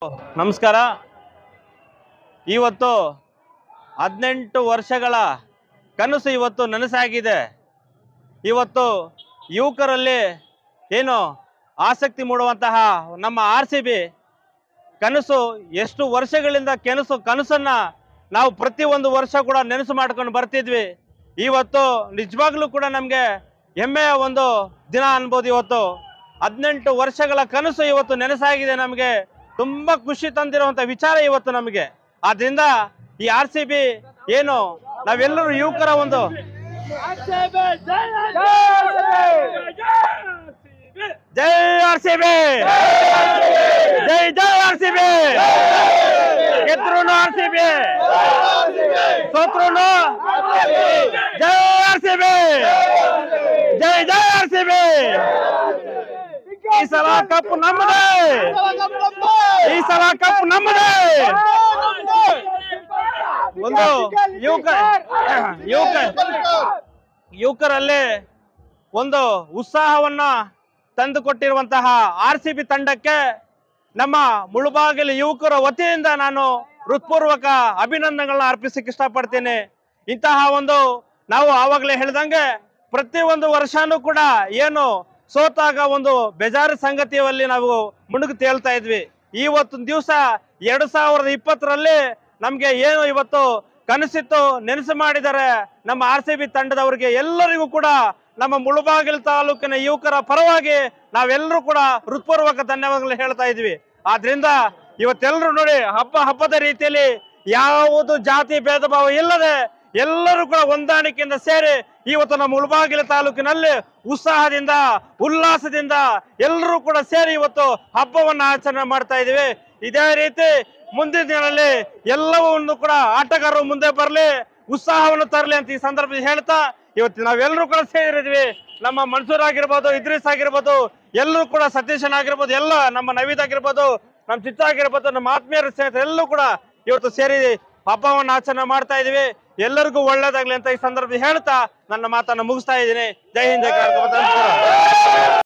ನಮಸ್ಕಾರ. ಇವತ್ತು 18 ವರ್ಷಗಳ ಕನಸು ಇವತ್ತು ನನಸಾಗಿದೆ. ಇವತ್ತು ಯುವಕರಲ್ಲಿ ಏನು ಆಸಕ್ತಿ ಮೂಡುವಂತಹ ನಮ್ಮ RCB ಕನಸು ಎಷ್ಟು ವರ್ಷಗಳಿಂದ ಕನಸನ್ನು ನಾವು ಪ್ರತಿಯೊಂದು ವರ್ಷ ಕೂಡ ನೆನಸು ಮಾಡ್ಕೊಂಡು ಬರ್ತಿದ್ವಿ. ಇವತ್ತು ನಿಜವಾಗ್ಲೂ ಕೂಡ ನಮಗೆ ಹೆಮ್ಮೆಯ ಒಂದು ದಿನ ಅನ್ಬೋದು. ಇವತ್ತು 18 ವರ್ಷಗಳ ಕನಸು ಇವತ್ತು ನೆನಸಾಗಿದೆ. ನಮಗೆ ತುಂಬಾ ಖುಷಿ ತಂದಿರುವಂತ ವಿಚಾರ ಇವತ್ತು ನಮಗೆ. ಆದ್ರಿಂದ ಈ RCB ಏನು ನಾವೆಲ್ಲರೂ ಯುವಕರ ಒಂದು ಜೈ RCB, ಜೈ ಜೈ RCB, ಗೆದ್ರುನು RCB, ಸೋತ್ರುನು ಜೈ RCB, ಜೈ ಜೈ RCB. ಈ ಸಲ ಕಪ್ ನಮ್ಮದೇ, ಈ ಸಲ ಕಪ್ ನಮ್ಮದೇ. ಒಂದು ಯುವಕರಲ್ಲಿ ಒಂದು ಉತ್ಸಾಹವನ್ನ ತಂದುಕೊಟ್ಟಿರುವಂತಹ RCB ತಂಡಕ್ಕೆ ನಮ್ಮ ಮುಳುಬಾಗಿಲು ಯುವಕರ ವತಿಯಿಂದ ನಾನು ಹೃತ್ಪೂರ್ವಕ ಅಭಿನಂದನೆಗಳನ್ನ ಅರ್ಪಿಸಕ್ಕೆ ಇಷ್ಟಪಡ್ತೀನಿ. ಇಂತಹ ಒಂದು ನಾವು ಆವಾಗಲೇ ಹೇಳಿದಂಗೆ ಪ್ರತಿಯೊಂದು ವರ್ಷನೂ ಕೂಡ ಏನು ಸೋತಾಗ ಒಂದು ಬೇಜಾರು ಸಂಗತಿಯಲ್ಲಿ ನಾವು ಮುಣುಗು ತೇಲ್ತಾ ಇದ್ವಿ. ಇವತ್ತು ದಿವಸ 2020ರಲ್ಲಿ ನಮ್ಗೆ ಏನು ಇವತ್ತು ಕನಸಿತ್ತು ನೆನಸು ಮಾಡಿದ್ದಾರೆ ನಮ್ಮ RCB ತಂಡದವರಿಗೆ ಎಲ್ಲರಿಗೂ ಕೂಡ ನಮ್ಮ ಮುಳುಬಾಗಿಲು ತಾಲೂಕಿನ ಯುವಕರ ಪರವಾಗಿ ನಾವೆಲ್ಲರೂ ಕೂಡ ಹೃತ್ಪೂರ್ವಕ ಧನ್ಯವಾದಗಳು ಹೇಳ್ತಾ ಇದ್ವಿ. ಆದ್ರಿಂದ ಇವತ್ತೆಲ್ಲರೂ ನೋಡಿ ಹಬ್ಬದ ರೀತಿಯಲ್ಲಿ ಯಾವುದು ಜಾತಿ ಭೇದ ಭಾವ ಇಲ್ಲದೆ ಎಲ್ಲರೂ ಕೂಡ ಹೊಂದಾಣಿಕೆಯಿಂದ ಸೇರಿ ಇವತ್ತು ನಮ್ಮ ಮುಳುಬಾಗಿಲು ತಾಲೂಕಿನಲ್ಲಿ ಉತ್ಸಾಹದಿಂದ ಉಲ್ಲಾಸದಿಂದ ಎಲ್ಲರೂ ಕೂಡ ಸೇರಿ ಇವತ್ತು ಹಬ್ಬವನ್ನು ಆಚರಣೆ ಮಾಡ್ತಾ ಇದೀವಿ. ಇದೇ ರೀತಿ ಮುಂದಿನ ದಿನಗಳಲ್ಲಿ ಎಲ್ಲವನ್ನು ಕೂಡ ಆಟಗಾರರು ಮುಂದೆ ಬರಲಿ, ಉತ್ಸಾಹವನ್ನು ತರಲಿ ಅಂತ ಈ ಸಂದರ್ಭದಲ್ಲಿ ಹೇಳ್ತಾ ಇವತ್ತು ನಾವೆಲ್ಲರೂ ಕೂಡ ಸೇರಿದ್ವಿ. ನಮ್ಮ ಮನ್ಸೂರ್ ಆಗಿರ್ಬೋದು, ಇದ್ರೀಸ್ ಆಗಿರ್ಬೋದು, ಎಲ್ಲರೂ ಕೂಡ ಸತೀಶನ್ ಆಗಿರ್ಬೋದು, ಎಲ್ಲ ನಮ್ಮ ನವೀದ್ ಆಗಿರ್ಬೋದು, ನಮ್ಮ ಚಿತ್ತ ಆಗಿರ್ಬೋದು, ನಮ್ಮ ಆತ್ಮೀಯರ ಸ್ನೇಹಿತರು ಎಲ್ಲರೂ ಕೂಡ ಇವತ್ತು ಸೇರಿ ಹಬ್ಬವನ್ನು ಆಚರಣೆ ಮಾಡ್ತಾ ಇದೀವಿ. ಎಲ್ಲರಿಗೂ ಒಳ್ಳೇದಾಗ್ಲಿ ಅಂತ ಈ ಸಂದರ್ಭದಲ್ಲಿ ಹೇಳ್ತಾ ನನ್ನ ಮಾತನ್ನು ಮುಗಿಸ್ತಾ ಇದ್ದೀನಿ. ಜೈ ಹಿಂದ್, ಜೈ ಕರ್ನಾಟಕ.